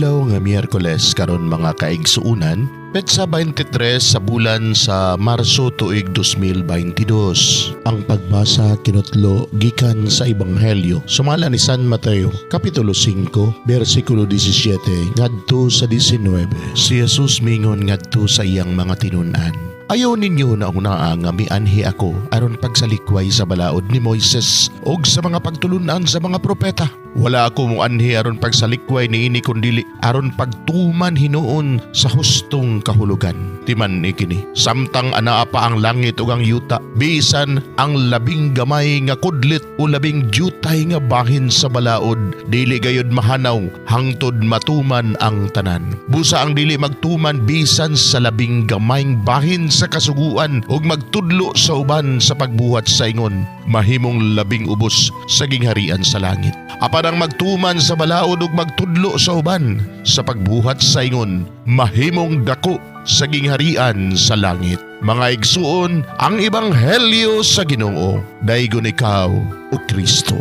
Adlaw nga Miyerkules karon mga kaigsuunan, petsa 23 sa bulan sa Marso tuig 2022. Ang pagbasa kinutlo gikan sa Ebanghelyo sumala ni San Mateo, Kapitulo 5, versikulo 17 ngadto sa 19. Si Jesus mingon ngadto sa iyang mga tinun-an. Ayaw ninyo na una nga mianhi ako aron pagsalikway sa balaod ni Moises og sa mga pagtulunan sa mga propeta. Wala ako mo anhi aron pagsalikway niini kundili aron pagtuman hinuon sa hustong kahulugan. Timan ikini, samtang anaa pa ang langit ug ang yuta, bisan ang labing gamay nga kudlit o labing jutay nga bahin sa balaod, dili gayud mahanaw hangtod matuman ang tanan. Busa ang dili magtuman bisan sa labing gamayng bahin sa kasuguan ug magtudlo sa uban sa pagbuhat sa ingon, mahimong labing ubos sa gingharian sa langit. Apan ang magtuman sa balaod ug magtudlo sa uban sa pagbuhat sa ingon, mahimong dako sa gingharian sa langit. Mga igsuon, ang Ebanghelyo sa Ginoo, daygon ikaw o Kristo.